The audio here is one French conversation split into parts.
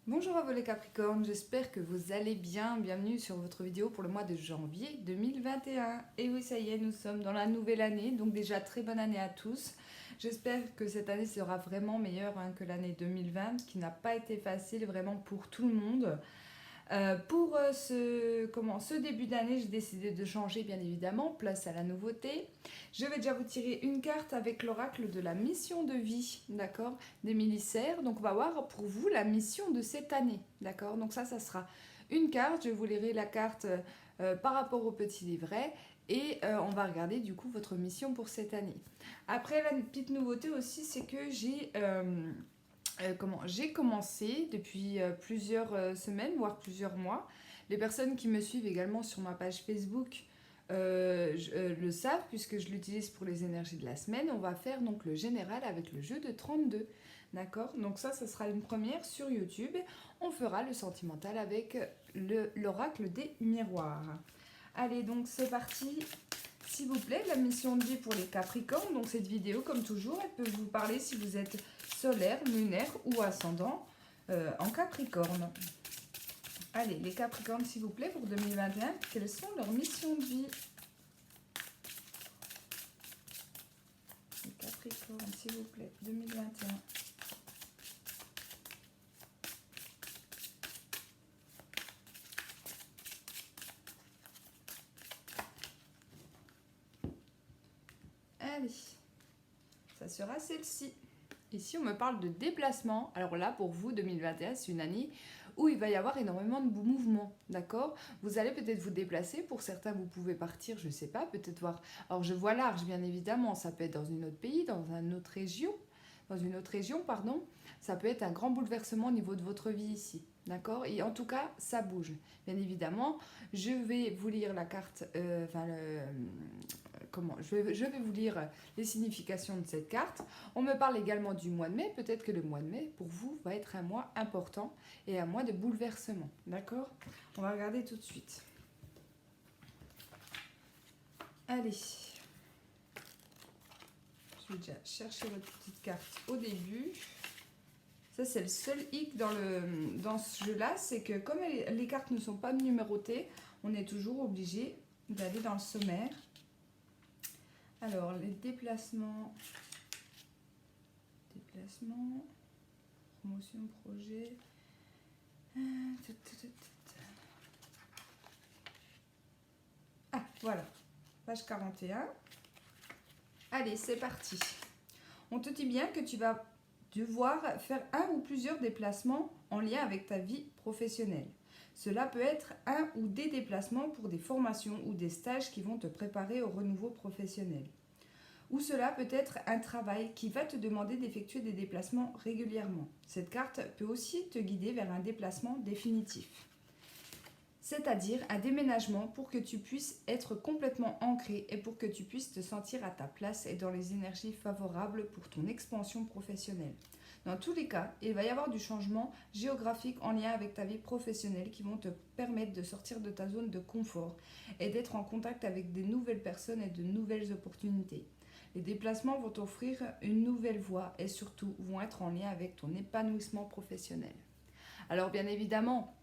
Bonjour à vous les Capricornes, j'espère que vous allez bien. Bienvenue sur votre vidéo pour le mois de janvier 2021. Et oui, ça y est, nous sommes dans la nouvelle année, donc déjà très bonne année à tous. J'espère que cette année sera vraiment meilleure que l'année 2020, qui n'a pas été facile vraiment pour tout le monde. Ce début d'année, j'ai décidé de changer bien évidemment, place à la nouveauté. Je vais déjà vous tirer une carte avec l'oracle de la mission de vie, d'accord, d'Émilie Serre. Donc on va voir pour vous la mission de cette année, d'accord. Donc ça sera une carte, je vous lirai la carte par rapport au petit livret. Et on va regarder du coup votre mission pour cette année. Après, la petite nouveauté aussi, c'est que j'ai commencé depuis plusieurs semaines, voire plusieurs mois. Les personnes qui me suivent également sur ma page Facebook le savent, puisque je l'utilise pour les énergies de la semaine. On va faire donc le général avec le jeu de 32. D'accord. Donc ça sera une première sur YouTube. On fera le sentimental avec l'oracle des miroirs. Allez, donc c'est parti. S'il vous plaît, la mission de vie pour les Capricornes. Donc cette vidéo, comme toujours, elle peut vous parler si vous êtes solaire, lunaire ou ascendant en Capricorne. Allez, les Capricornes, s'il vous plaît, pour 2021, quelles sont leurs missions de vie? Les Capricornes, s'il vous plaît, 2021. Allez, ça sera celle-ci. Ici, on me parle de déplacement. Alors là, pour vous, 2021, c'est une année où il va y avoir énormément de mouvements, d'accord? Vous allez peut-être vous déplacer. Pour certains, vous pouvez partir, je ne sais pas, peut-être voir... Alors, je vois large, bien évidemment. Ça peut être dans un autre pays, dans une autre région. Pardon. Ça peut être un grand bouleversement au niveau de votre vie ici, d'accord? Et en tout cas, ça bouge. Bien évidemment, je vais vous lire la carte... je vais vous lire les significations de cette carte. On me parle également du mois de mai. Peut-être que le mois de mai, pour vous, va être un mois important et un mois de bouleversement. D'accord? On va regarder tout de suite. Allez. Je vais déjà chercher votre petite carte au début. Ça, c'est le seul hic dans ce jeu-là. C'est que comme les cartes ne sont pas numérotées, on est toujours obligé d'aller dans le sommaire. Alors, les déplacements, promotion, projet. Ah, voilà, page 41. Allez, c'est parti. On te dit bien que tu vas devoir faire un ou plusieurs déplacements en lien avec ta vie professionnelle. Cela peut être un ou des déplacements pour des formations ou des stages qui vont te préparer au renouveau professionnel. Ou cela peut être un travail qui va te demander d'effectuer des déplacements régulièrement. Cette carte peut aussi te guider vers un déplacement définitif, c'est-à-dire un déménagement pour que tu puisses être complètement ancré et pour que tu puisses te sentir à ta place et dans les énergies favorables pour ton expansion professionnelle. Dans tous les cas, il va y avoir du changement géographique en lien avec ta vie professionnelle qui vont te permettre de sortir de ta zone de confort et d'être en contact avec des nouvelles personnes et de nouvelles opportunités. Les déplacements vont t'offrir une nouvelle voie et surtout vont être en lien avec ton épanouissement professionnel. Alors bien évidemment,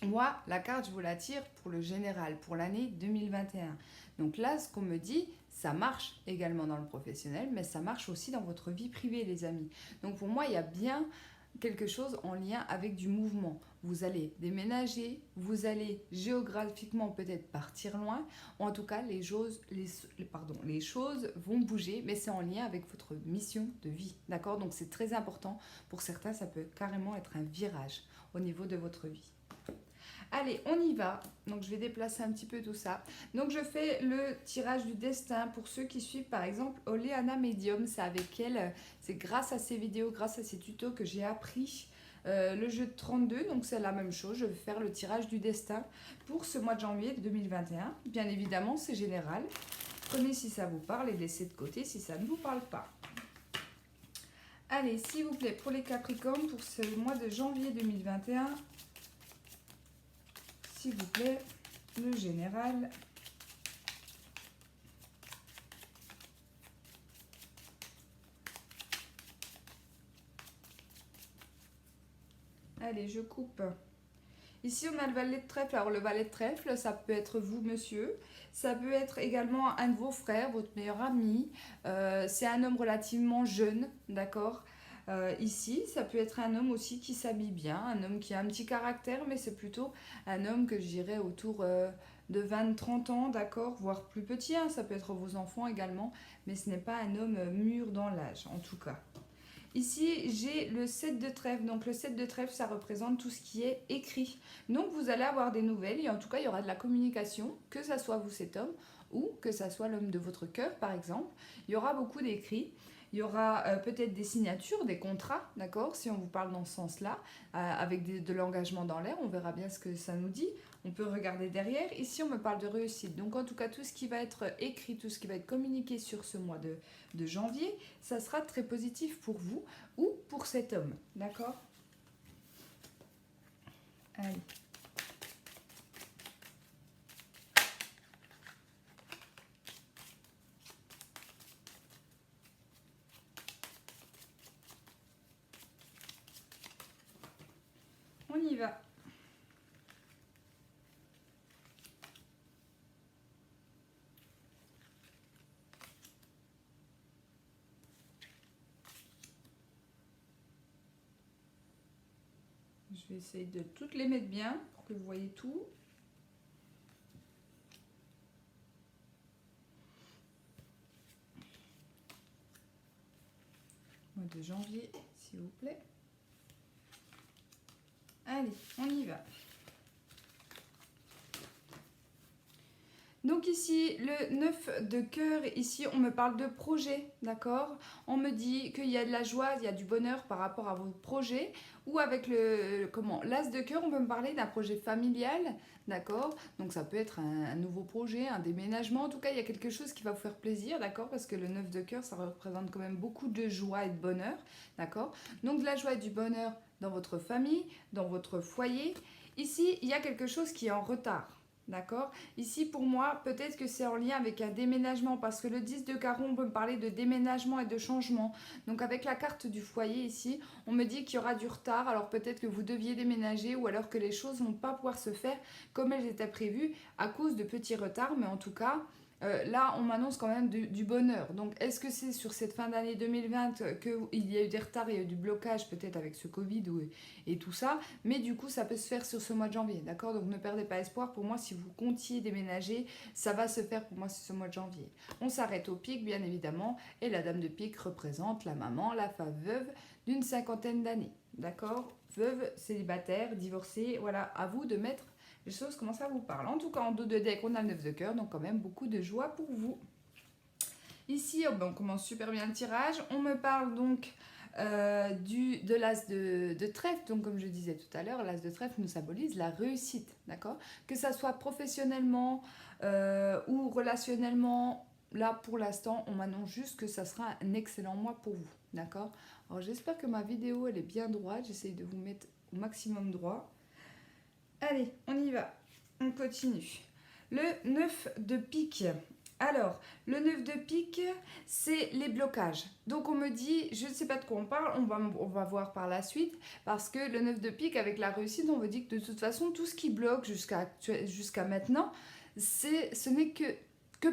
moi, la carte, je vous la tire pour le général, pour l'année 2021. Donc là, ce qu'on me dit, ça marche également dans le professionnel, mais ça marche aussi dans votre vie privée, les amis. Donc pour moi, il y a bien quelque chose en lien avec du mouvement. Vous allez déménager, vous allez géographiquement peut-être partir loin, ou en tout cas les choses vont bouger, mais c'est en lien avec votre mission de vie, d'accord? Donc c'est très important, pour certains ça peut carrément être un virage au niveau de votre vie. Allez, on y va. Donc, je vais déplacer un petit peu tout ça. Donc, je fais le tirage du destin pour ceux qui suivent, par exemple, Oleana Medium. C'est avec elle, c'est grâce à ses vidéos, grâce à ses tutos que j'ai appris le jeu de 32. Donc, c'est la même chose. Je vais faire le tirage du destin pour ce mois de janvier 2021. Bien évidemment, c'est général. Prenez si ça vous parle et laissez de côté si ça ne vous parle pas. Allez, s'il vous plaît, pour les Capricornes, pour ce mois de janvier 2021... S'il vous plaît, le général. Allez, je coupe. Ici, on a le valet de trèfle. Alors, le valet de trèfle, ça peut être vous, monsieur. Ça peut être également un de vos frères, votre meilleur ami. C'est un homme relativement jeune, d'accord. Ici, ça peut être un homme aussi qui s'habille bien, un homme qui a un petit caractère, mais c'est plutôt un homme que je dirais autour de 20-30 ans, d'accord, voire plus petit, hein. Ça peut être vos enfants également, mais ce n'est pas un homme mûr dans l'âge, en tout cas. Ici, j'ai le 7 de trèfle. Donc, le 7 de trèfle, ça représente tout ce qui est écrit. Donc, vous allez avoir des nouvelles et en tout cas, il y aura de la communication, que ça soit vous, cet homme, ou que ça soit l'homme de votre cœur, par exemple. Il y aura beaucoup d'écrits. Il y aura peut-être des signatures, des contrats, d'accord, si on vous parle dans ce sens-là, avec de l'engagement dans l'air, on verra bien ce que ça nous dit. On peut regarder derrière. Ici, on me parle de réussite. Donc, en tout cas, tout ce qui va être écrit, tout ce qui va être communiqué sur ce mois de janvier, ça sera très positif pour vous ou pour cet homme. D'accord? Allez. On y va. Je vais essayer de toutes les mettre bien pour que vous voyez tout. Mois de janvier, s'il vous plaît. Allez, on y va. Donc ici, le 9 de cœur, ici on me parle de projet, d'accord? On me dit qu'il y a de la joie, il y a du bonheur par rapport à vos projets. Ou avec l'as de cœur, on peut me parler d'un projet familial, d'accord? Donc ça peut être un nouveau projet, un déménagement. En tout cas, il y a quelque chose qui va vous faire plaisir, d'accord? Parce que le 9 de cœur, ça représente quand même beaucoup de joie et de bonheur, d'accord? Donc de la joie et du bonheur dans votre famille, dans votre foyer. Ici, il y a quelque chose qui est en retard. D'accord? Ici, pour moi, peut-être que c'est en lien avec un déménagement, parce que le 10 de carreau, on peut me parler de déménagement et de changement. Donc, avec la carte du foyer ici, on me dit qu'il y aura du retard. Alors, peut-être que vous deviez déménager ou alors que les choses ne vont pas pouvoir se faire comme elles étaient prévues à cause de petits retards. Mais en tout cas, là, on m'annonce quand même du bonheur. Donc, est-ce que c'est sur cette fin d'année 2020 qu'il y a eu des retards, il y a eu du blocage peut-être avec ce Covid et tout ça, mais du coup, ça peut se faire sur ce mois de janvier, d'accord? Donc, ne perdez pas espoir. Pour moi, si vous comptiez déménager, ça va se faire pour moi sur ce mois de janvier. On s'arrête au pic, bien évidemment, et la dame de pique représente la maman, la femme veuve d'une 50aine d'années, d'accord? Veuve, célibataire, divorcée, voilà, à vous de mettre les choses comment ça vous parle. En tout cas, en dos de deck, on a le 9 de cœur, donc quand même beaucoup de joie pour vous. Ici, on commence super bien le tirage. On me parle donc de l'as de trèfle. Donc, comme je disais tout à l'heure, l'as de trèfle nous symbolise la réussite, d'accord? Que ça soit professionnellement ou relationnellement, là, pour l'instant, on m'annonce juste que ça sera un excellent mois pour vous, d'accord? Alors, j'espère que ma vidéo, elle est bien droite. J'essaye de vous mettre au maximum droit. Allez, on y va. On continue. Le 9 de pique. Alors, le 9 de pique, c'est les blocages. Donc, on me dit, je ne sais pas de quoi on parle, on va voir par la suite, parce que le 9 de pique, avec la réussite, on me dit que de toute façon, tout ce qui bloque jusqu'à maintenant, ce n'est que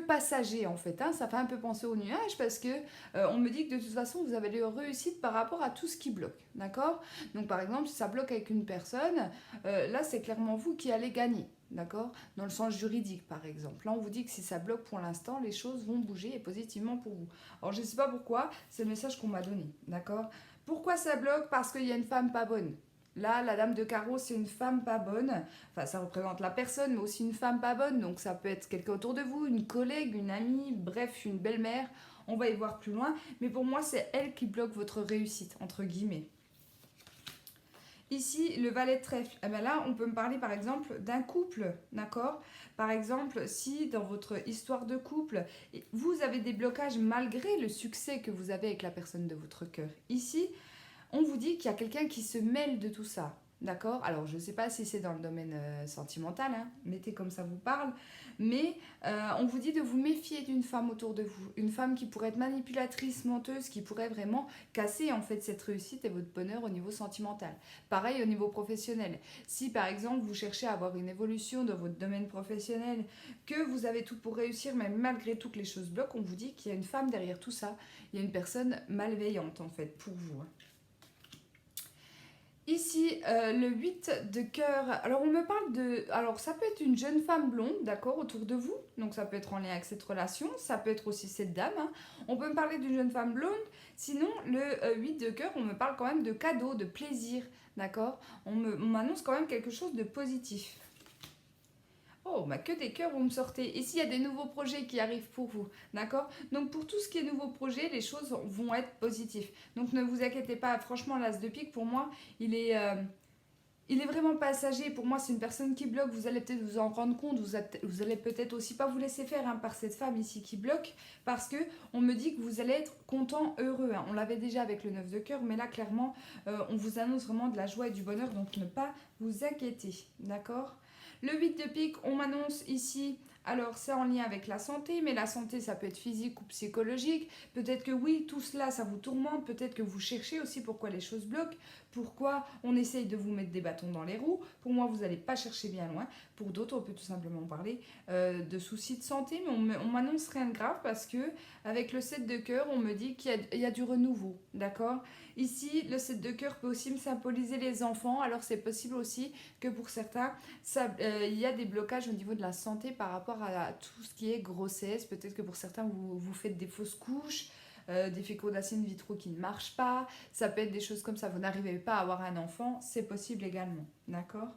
passager en fait, hein. Ça fait un peu penser aux nuages parce que on me dit que de toute façon vous avez les réussites par rapport à tout ce qui bloque, d'accord? Donc par exemple si ça bloque avec une personne, là c'est clairement vous qui allez gagner, d'accord? Dans le sens juridique par exemple. Là on vous dit que si ça bloque pour l'instant, les choses vont bouger et positivement pour vous. Alors je ne sais pas pourquoi, c'est le message qu'on m'a donné, d'accord? Pourquoi ça bloque? Parce qu'il y a une femme pas bonne. Là, la dame de carreau, c'est une femme pas bonne. Enfin, ça représente la personne, mais aussi une femme pas bonne. Donc, ça peut être quelqu'un autour de vous, une collègue, une amie, bref, une belle-mère. On va y voir plus loin. Mais pour moi, c'est elle qui bloque votre réussite, entre guillemets. Ici, le valet de trèfle. Eh bien là, on peut me parler, par exemple, d'un couple, d'accord? Par exemple, si dans votre histoire de couple, vous avez des blocages malgré le succès que vous avez avec la personne de votre cœur. Ici, on vous dit qu'il y a quelqu'un qui se mêle de tout ça, d'accord? Alors, je ne sais pas si c'est dans le domaine sentimental, hein, mettez comme ça vous parle, mais on vous dit de vous méfier d'une femme autour de vous, une femme qui pourrait être manipulatrice, menteuse, qui pourrait vraiment casser en fait cette réussite et votre bonheur au niveau sentimental. Pareil au niveau professionnel. Si par exemple vous cherchez à avoir une évolution dans votre domaine professionnel, que vous avez tout pour réussir, mais malgré tout que les choses bloquent, on vous dit qu'il y a une femme derrière tout ça, il y a une personne malveillante en fait pour vous. Ici, le 8 de cœur. Alors, on me parle de... Alors, ça peut être une jeune femme blonde, d'accord, autour de vous. Donc, ça peut être en lien avec cette relation. Ça peut être aussi cette dame, hein. On peut me parler d'une jeune femme blonde. Sinon, le 8 de cœur, on me parle quand même de cadeaux, de plaisir, d'accord. On m'annonce quand même quelque chose de positif. Oh, bah que des cœurs, vous me sortez. Ici, il y a des nouveaux projets qui arrivent pour vous, d'accord? Donc, pour tout ce qui est nouveaux projets, les choses vont être positives. Donc, ne vous inquiétez pas. Franchement, l'as de pique, pour moi, il est vraiment passager. Pour moi, c'est une personne qui bloque. Vous allez peut-être vous en rendre compte. Vous allez peut-être aussi pas vous laisser faire hein, par cette femme ici qui bloque. Parce que on me dit que vous allez être content, heureux. Hein. On l'avait déjà avec le 9 de cœur. Mais là, clairement, on vous annonce vraiment de la joie et du bonheur. Donc, ne pas vous inquiéter. D'accord? Le 8 de pique, on m'annonce ici, alors c'est en lien avec la santé, mais la santé ça peut être physique ou psychologique. Peut-être que oui, tout cela ça vous tourmente, peut-être que vous cherchez aussi pourquoi les choses bloquent, pourquoi on essaye de vous mettre des bâtons dans les roues. Pour moi, vous n'allez pas chercher bien loin. Pour d'autres, on peut tout simplement parler de soucis de santé, mais on m'annonce rien de grave parce que avec le 7 de cœur, on me dit qu'il y a du renouveau, d'accord? Ici, le 7 de cœur peut aussi me symboliser les enfants, alors c'est possible aussi que pour certains, il y a des blocages au niveau de la santé par rapport à tout ce qui est grossesse. Peut-être que pour certains, vous faites des fausses couches, des fécondations in vitro qui ne marchent pas. Ça peut être des choses comme ça. Vous n'arrivez pas à avoir un enfant, c'est possible également. D'accord?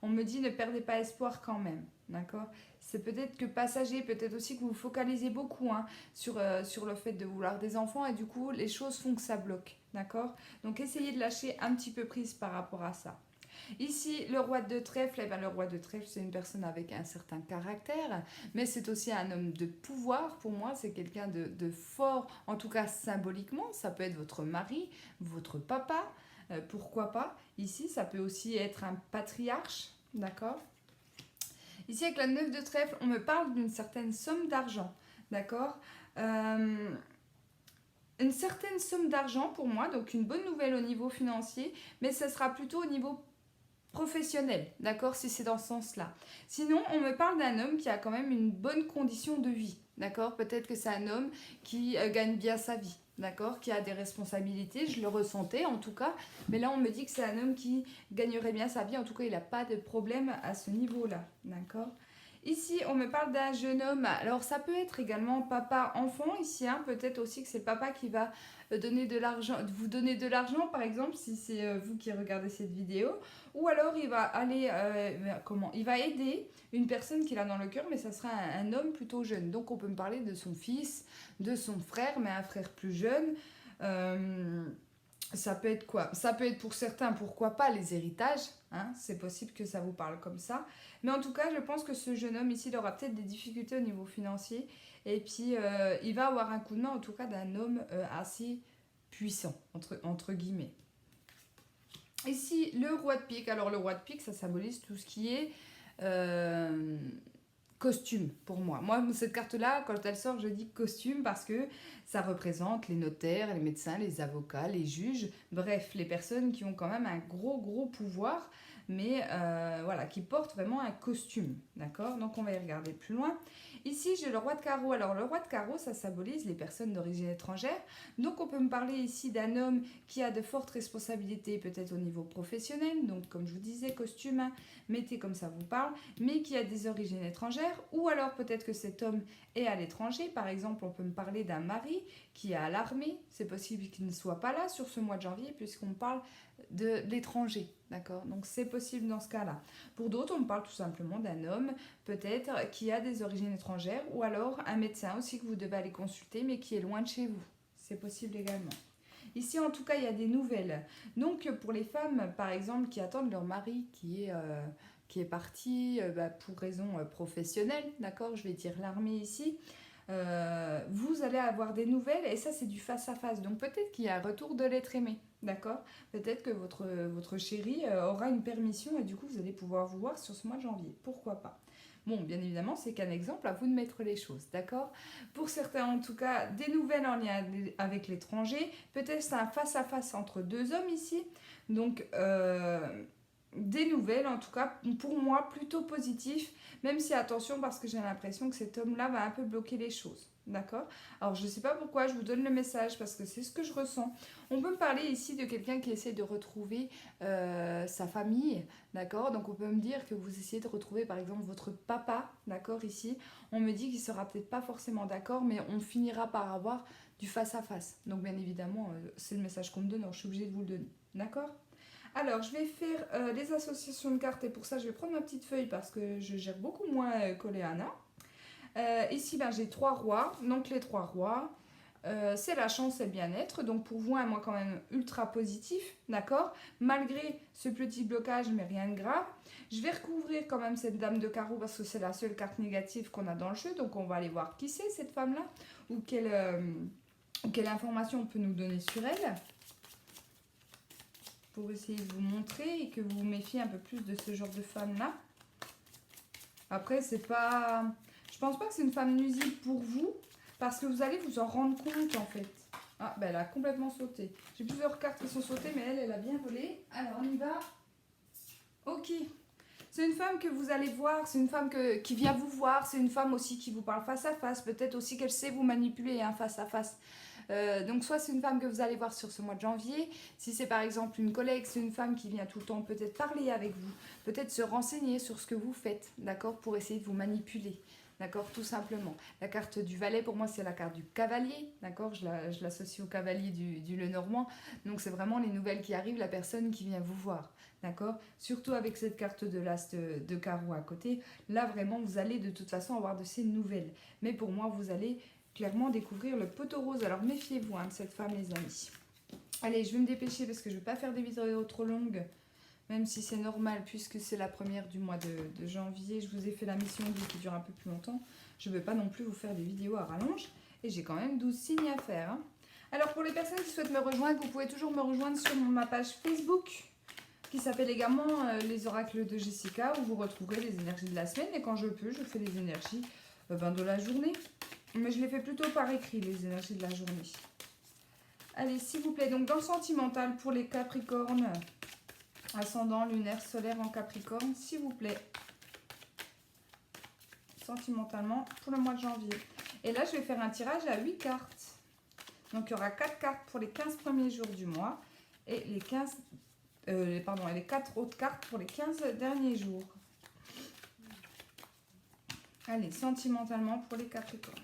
On me dit ne perdez pas espoir quand même. D'accord? C'est peut-être que passager, peut-être aussi que vous vous focalisez beaucoup hein, sur le fait de vouloir des enfants et du coup, les choses font que ça bloque. D'accord? Donc, essayez de lâcher un petit peu prise par rapport à ça. Ici, le roi de trèfle, eh ben, le roi de trèfle, c'est une personne avec un certain caractère, mais c'est aussi un homme de pouvoir. Pour moi, c'est quelqu'un de fort, en tout cas symboliquement. Ça peut être votre mari, votre papa, pourquoi pas. Ici, ça peut aussi être un patriarche, d'accord? Ici, avec la 9 de trèfle, on me parle d'une certaine somme d'argent, d'accord? Une certaine somme d'argent pour moi, donc une bonne nouvelle au niveau financier, mais ça sera plutôt au niveau professionnel, d'accord, si c'est dans ce sens-là. Sinon, on me parle d'un homme qui a quand même une bonne condition de vie, d'accord. Peut-être que c'est un homme qui gagne bien sa vie, d'accord, qui a des responsabilités, je le ressentais en tout cas, mais là on me dit que c'est un homme qui gagnerait bien sa vie, en tout cas il n'a pas de problème à ce niveau-là, d'accord. Ici, on me parle d'un jeune homme. Alors, ça peut être également papa-enfant ici. Hein. Peut-être aussi que c'est le papa qui va donner de l'argent, vous donner de l'argent, par exemple, si c'est vous qui regardez cette vidéo. Ou alors, il va aller, il va aider une personne qu'il a dans le cœur, mais ça sera un homme plutôt jeune. Donc, on peut me parler de son fils, de son frère, mais un frère plus jeune. Ça peut être quoi? Ça peut être pour certains, pourquoi pas, les héritages. Hein, c'est possible que ça vous parle comme ça. Mais en tout cas, je pense que ce jeune homme ici, il aura peut-être des difficultés au niveau financier. Et puis, il va avoir un coup de main, en tout cas, d'un homme assez puissant, entre guillemets. Ici, le roi de pique. Alors, le roi de pique, ça symbolise tout ce qui est costume pour moi. Moi, cette carte-là, quand elle sort, je dis costume parce que ça représente les notaires, les médecins, les avocats, les juges, bref, les personnes qui ont quand même un gros pouvoir, mais voilà, qui portent vraiment un costume, d'accord? Donc, on va y regarder plus loin. Ici, j'ai le roi de carreau. Alors, le roi de carreau, ça symbolise les personnes d'origine étrangère. Donc, on peut me parler ici d'un homme qui a de fortes responsabilités, peut-être au niveau professionnel. Donc, comme je vous disais, costume, hein, mettez comme ça vous parle, mais qui a des origines étrangères. Ou alors, peut-être que cet homme est à l'étranger. Par exemple, on peut me parler d'un mari qui est à l'armée. C'est possible qu'il ne soit pas là sur ce mois de janvier, puisqu'on parle de l'étranger, d'accord? Donc c'est possible dans ce cas-là. Pour d'autres, on me parle tout simplement d'un homme, peut-être, qui a des origines étrangères, ou alors un médecin aussi que vous devez aller consulter, mais qui est loin de chez vous. C'est possible également. Ici, en tout cas, il y a des nouvelles. Donc, pour les femmes, par exemple, qui attendent leur mari qui est parti pour raison professionnelle, d'accord? Je vais dire l'armée ici. vous allez avoir des nouvelles et ça c'est du face à face. Donc peut-être qu'il y a un retour de l'être aimé, d'accord? Peut-être que votre chéri aura une permission et du coup vous allez pouvoir vous voir sur ce mois de janvier. Pourquoi pas? Bon, bien évidemment, c'est qu'un exemple, à vous de mettre les choses, d'accord? Pour certains, en tout cas, des nouvelles en lien avec l'étranger. Peut-être c'est un face-à-face entre deux hommes ici. Donc, des nouvelles, en tout cas, pour moi, plutôt positif. Même si, attention, parce que j'ai l'impression que cet homme-là va un peu bloquer les choses. D'accord? Alors, je ne sais pas pourquoi, je vous donne le message, parce que c'est ce que je ressens. On peut me parler ici de quelqu'un qui essaie de retrouver sa famille. D'accord? Donc, on peut me dire que vous essayez de retrouver, par exemple, votre papa. D'accord? Ici, on me dit qu'il ne sera peut-être pas forcément d'accord, mais on finira par avoir du face-à-face. Donc, bien évidemment, c'est le message qu'on me donne, alors je suis obligée de vous le donner. D'accord? Alors, je vais faire les associations de cartes et pour ça, je vais prendre ma petite feuille parce que je gère beaucoup moins qu'Oléana. Ici, ben, j'ai 3 rois. Donc, les 3 rois, c'est la chance et le bien-être. Donc, pour vous, un mois quand même ultra positif, d'accord? Malgré ce petit blocage, mais rien de grave. Je vais recouvrir quand même cette dame de carreau parce que c'est la seule carte négative qu'on a dans le jeu. Donc, on va aller voir qui c'est cette femme-là ou quelle information on peut nous donner sur elle, pour essayer de vous montrer et que vous vous méfiez un peu plus de ce genre de femme-là. Après, c'est pas... Je pense pas que c'est une femme nuisible pour vous, parce que vous allez vous en rendre compte, en fait. Ah, ben elle a complètement sauté. J'ai plusieurs cartes qui sont sautées, mais elle a bien volé. Alors, on y va. Ok. C'est une femme que vous allez voir, c'est une femme qui vient vous voir, c'est une femme aussi qui vous parle face à face, peut-être aussi qu'elle sait vous manipuler hein, face à face. Donc soit c'est une femme que vous allez voir sur ce mois de janvier, si c'est par exemple une collègue, c'est une femme qui vient tout le temps peut-être parler avec vous, peut-être se renseigner sur ce que vous faites, d'accord, pour essayer de vous manipuler. D'accord, tout simplement. La carte du valet, pour moi, c'est la carte du cavalier. D'accord, je l'associe au cavalier du Lenormand. Donc, c'est vraiment les nouvelles qui arrivent, la personne qui vient vous voir. D'accord, surtout avec cette carte de l'as de carreau à côté. Là, vraiment, vous allez de toute façon avoir de ces nouvelles. Mais pour moi, vous allez clairement découvrir le poteau rose. Alors, méfiez-vous hein, de cette femme, les amis. Allez, je vais me dépêcher parce que je ne vais pas faire des vidéos trop longues. Même si c'est normal, puisque c'est la première du mois de janvier, je vous ai fait la mission qui dure un peu plus longtemps. Je ne veux pas non plus vous faire des vidéos à rallonge. Et j'ai quand même 12 signes à faire. Hein. Alors, pour les personnes qui souhaitent me rejoindre, vous pouvez toujours me rejoindre sur ma page Facebook, qui s'appelle également Les Oracles de Jessica, où vous retrouverez les énergies de la semaine. Et quand je peux, je fais les énergies de la journée. Mais je les fais plutôt par écrit, les énergies de la journée. Allez, s'il vous plaît, donc dans le sentimental pour les Capricornes... Ascendant lunaire solaire en Capricorne, s'il vous plaît. Sentimentalement pour le mois de janvier. Et là, je vais faire un tirage à 8 cartes. Donc, il y aura 4 cartes pour les 15 premiers jours du mois. Et les 4 autres cartes pour les 15 derniers jours. Allez, sentimentalement pour les Capricornes.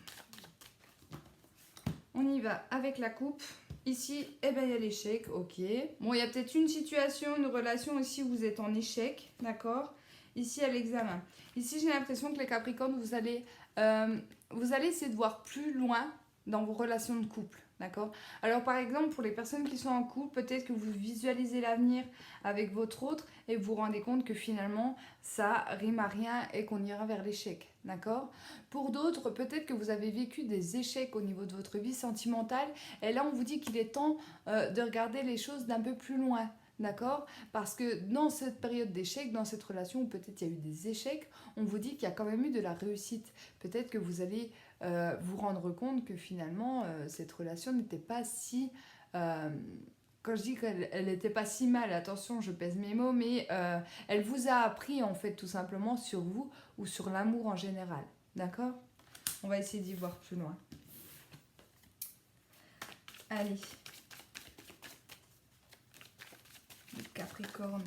On y va avec la coupe. Ici, eh ben, il y a l'échec, ok. Bon, il y a peut-être une situation, une relation aussi où vous êtes en échec, d'accord. Ici, à l'examen. Ici, j'ai l'impression que les Capricornes, vous allez essayer de voir plus loin dans vos relations de couple, d'accord. Alors, par exemple, pour les personnes qui sont en couple, peut-être que vous visualisez l'avenir avec votre autre et vous vous rendez compte que finalement, ça rime à rien et qu'on ira vers l'échec, d'accord. Pour d'autres, peut-être que vous avez vécu des échecs au niveau de votre vie sentimentale et là, on vous dit qu'il est temps de regarder les choses d'un peu plus loin. D'accord? Parce que dans cette période d'échec, dans cette relation où peut-être il y a eu des échecs, on vous dit qu'il y a quand même eu de la réussite. Peut-être que vous allez vous rendre compte que finalement, cette relation n'était pas si... quand je dis qu'elle n'était pas si mal, attention, je pèse mes mots, mais elle vous a appris en fait tout simplement sur vous ou sur l'amour en général. D'accord? On va essayer d'y voir plus loin. Allez. Le Capricorne.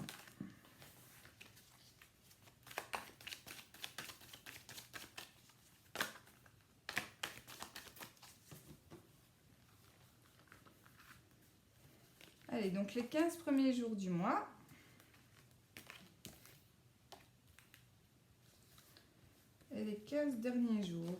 Allez, donc les 15 premiers jours du mois. Et les 15 derniers jours.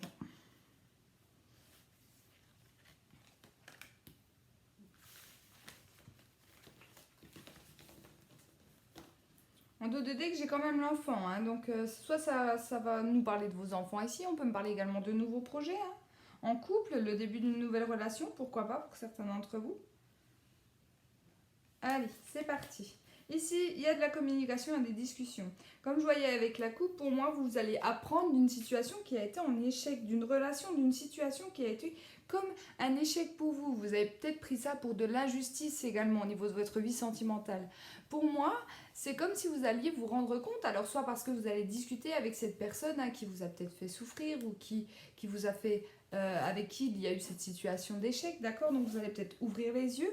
En dos de deck, j'ai quand même l'enfant. Hein, donc, soit ça va nous parler de vos enfants ici. On peut me parler également de nouveaux projets. Hein. En couple, le début d'une nouvelle relation, pourquoi pas pour certains d'entre vous. Allez, c'est parti. Ici, il y a de la communication et des discussions. Comme je voyais avec la coupe, pour moi, vous allez apprendre d'une situation qui a été en échec, d'une relation, d'une situation qui a été comme un échec pour vous. Vous avez peut-être pris ça pour de l'injustice également au niveau de votre vie sentimentale. Pour moi, c'est comme si vous alliez vous rendre compte, alors soit parce que vous allez discuter avec cette personne qui vous a peut-être fait souffrir ou qui vous a fait, avec qui il y a eu cette situation d'échec, d'accord? Donc vous allez peut-être ouvrir les yeux.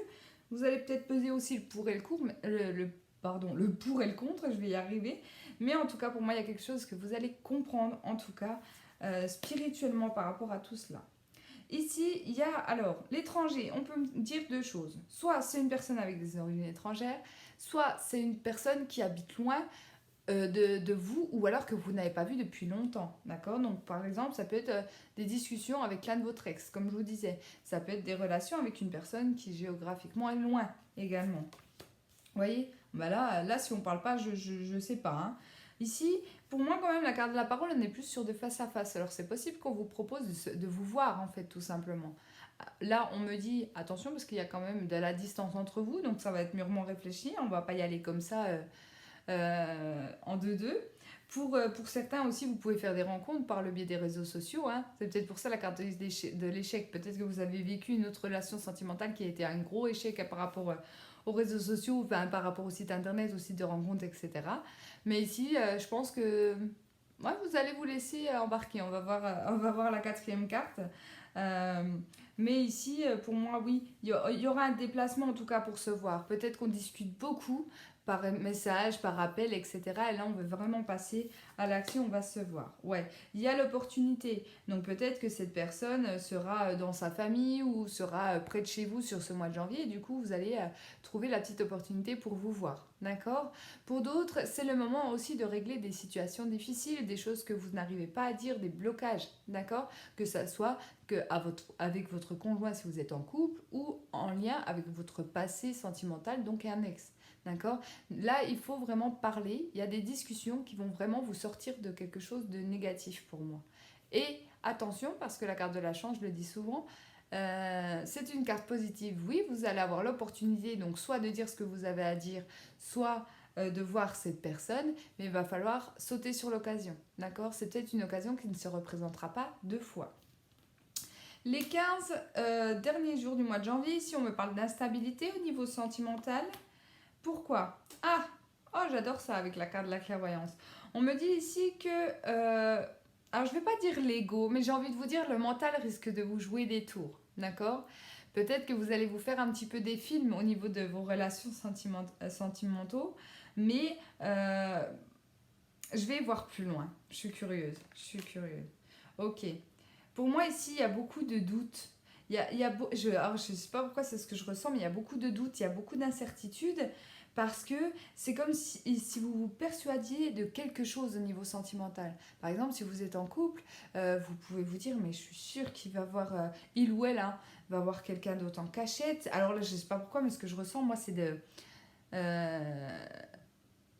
Vous allez peut-être peser aussi le pour et le contre, le pour et le contre, je vais y arriver. Mais en tout cas, pour moi, il y a quelque chose que vous allez comprendre, en tout cas, spirituellement par rapport à tout cela. Ici, il y a alors l'étranger. On peut dire deux choses. Soit c'est une personne avec des origines étrangères, soit c'est une personne qui habite loin de vous ou alors que vous n'avez pas vu depuis longtemps. D'accord? Donc, par exemple, ça peut être des discussions avec l'un de votre ex, comme je vous disais. Ça peut être des relations avec une personne qui géographiquement est loin également. Vous voyez, bah là, si on parle pas, je sais pas. Hein. Ici, pour moi, quand même, la carte de la parole, on est plus sur de face à face. Alors, c'est possible qu'on vous propose de vous voir, en fait, tout simplement. Là, on me dit, attention, parce qu'il y a quand même de la distance entre vous, donc ça va être mûrement réfléchi. On va pas y aller comme ça en 2-2. Pour certains aussi, vous pouvez faire des rencontres par le biais des réseaux sociaux. Hein. C'est peut-être pour ça la carte de l'échec. Peut-être que vous avez vécu une autre relation sentimentale qui a été un gros échec par rapport aux réseaux sociaux, enfin, par rapport au site internet, au site de rencontres, etc. Mais ici, je pense que vous allez vous laisser embarquer. On va voir la quatrième carte. Mais ici, pour moi, oui, il y aura un déplacement en tout cas pour se voir. Peut-être qu'on discute beaucoup par message, par appel, etc. Et là, on veut vraiment passer à l'action, on va se voir. Ouais, il y a l'opportunité. Donc peut-être que cette personne sera dans sa famille ou sera près de chez vous sur ce mois de janvier. Et du coup, vous allez trouver la petite opportunité pour vous voir. D'accord? Pour d'autres, c'est le moment aussi de régler des situations difficiles, des choses que vous n'arrivez pas à dire, des blocages. D'accord? Que ça soit avec votre conjoint si vous êtes en couple ou en lien avec votre passé sentimental, donc un ex. D'accord? Là, il faut vraiment parler. Il y a des discussions qui vont vraiment vous sortir de quelque chose de négatif pour moi. Et attention, parce que la carte de la chance, je le dis souvent, c'est une carte positive. Oui, vous allez avoir l'opportunité, donc soit de dire ce que vous avez à dire, soit de voir cette personne, mais il va falloir sauter sur l'occasion. D'accord? C'est peut-être une occasion qui ne se représentera pas deux fois. Les 15 derniers jours du mois de janvier, ici on me parle d'instabilité au niveau sentimental. Pourquoi? Oh, j'adore ça avec la carte de la clairvoyance. On me dit ici que, alors je ne vais pas dire l'ego, mais j'ai envie de vous dire le mental risque de vous jouer des tours, d'accord? Peut-être que vous allez vous faire un petit peu des films au niveau de vos relations sentimentaux, mais je vais voir plus loin. Je suis curieuse. Ok. Pour moi ici, il y a beaucoup de doutes. Je ne sais pas pourquoi c'est ce que je ressens, mais il y a beaucoup de doutes, il y a beaucoup d'incertitudes. Parce que c'est comme si vous vous persuadiez de quelque chose au niveau sentimental. Par exemple, si vous êtes en couple, vous pouvez vous dire, mais je suis sûre qu'il va voir, il ou elle, hein, va voir quelqu'un d'autre en cachette. Alors là, je ne sais pas pourquoi, mais ce que je ressens, moi, c'est de...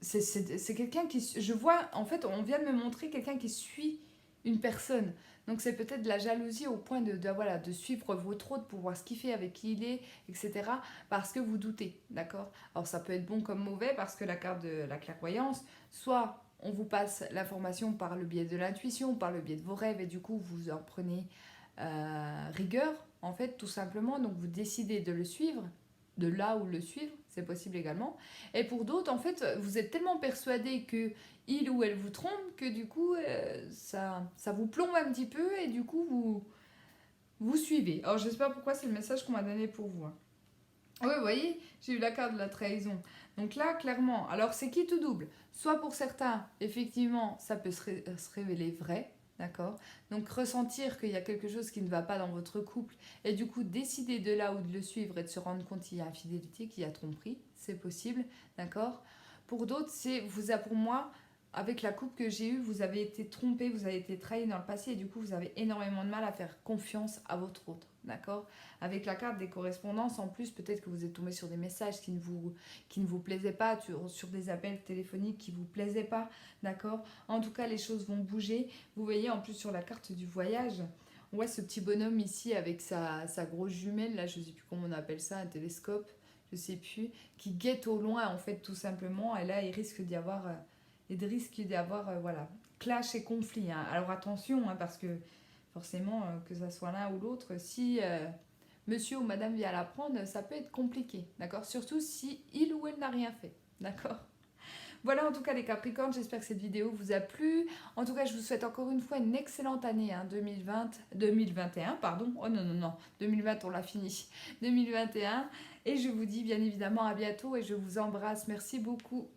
c'est quelqu'un qui... Je vois, en fait, on vient de me montrer quelqu'un qui suit une personne. Donc c'est peut-être de la jalousie au point de suivre votre autre pour voir ce qu'il fait, avec qui il est, etc. Parce que vous doutez, d'accord? Alors ça peut être bon comme mauvais parce que la carte de la clairvoyance, soit on vous passe l'information par le biais de l'intuition, par le biais de vos rêves et du coup vous en prenez rigueur, en fait, tout simplement. Donc vous décidez de le suivre, de là où le suivre, c'est possible également. Et pour d'autres, en fait, vous êtes tellement persuadé que il ou elle vous trompe que du coup, ça vous plombe un petit peu et du coup, vous suivez. Alors, je sais pas pourquoi c'est le message qu'on m'a donné pour vous. Hein. Oui, vous voyez, j'ai eu la carte de la trahison. Donc là, clairement, alors c'est qui tout double? Soit pour certains, effectivement, ça peut se révéler vrai, d'accord? Donc ressentir qu'il y a quelque chose qui ne va pas dans votre couple et du coup décider de là ou de le suivre et de se rendre compte qu'il y a infidélité, qu'il y a tromperie, c'est possible, d'accord? Pour d'autres, pour moi, avec la coupe que j'ai eue, vous avez été trompé, vous avez été trahi dans le passé et du coup vous avez énormément de mal à faire confiance à votre autre, d'accord? Avec la carte des correspondances, en plus, peut-être que vous êtes tombé sur des messages qui ne vous plaisaient pas, sur des appels téléphoniques qui ne vous plaisaient pas, d'accord? En tout cas, les choses vont bouger. Vous voyez, en plus, sur la carte du voyage, On voit ce petit bonhomme ici avec sa grosse jumelle, là, je sais plus comment on appelle ça, un télescope, je sais plus, qui guette au loin, en fait, tout simplement. Et là, il risque d'y avoir, voilà, clash et conflit, hein. Alors attention, hein, parce que forcément, que ça soit l'un ou l'autre, si monsieur ou madame vient la prendre, ça peut être compliqué, d'accord? Surtout si il ou elle n'a rien fait, d'accord? Voilà en tout cas les Capricornes, j'espère que cette vidéo vous a plu. En tout cas, je vous souhaite encore une fois une excellente année, hein, 2021, pardon. Oh non, non, non, 2020 on l'a fini. 2021. Et je vous dis bien évidemment à bientôt et je vous embrasse. Merci beaucoup.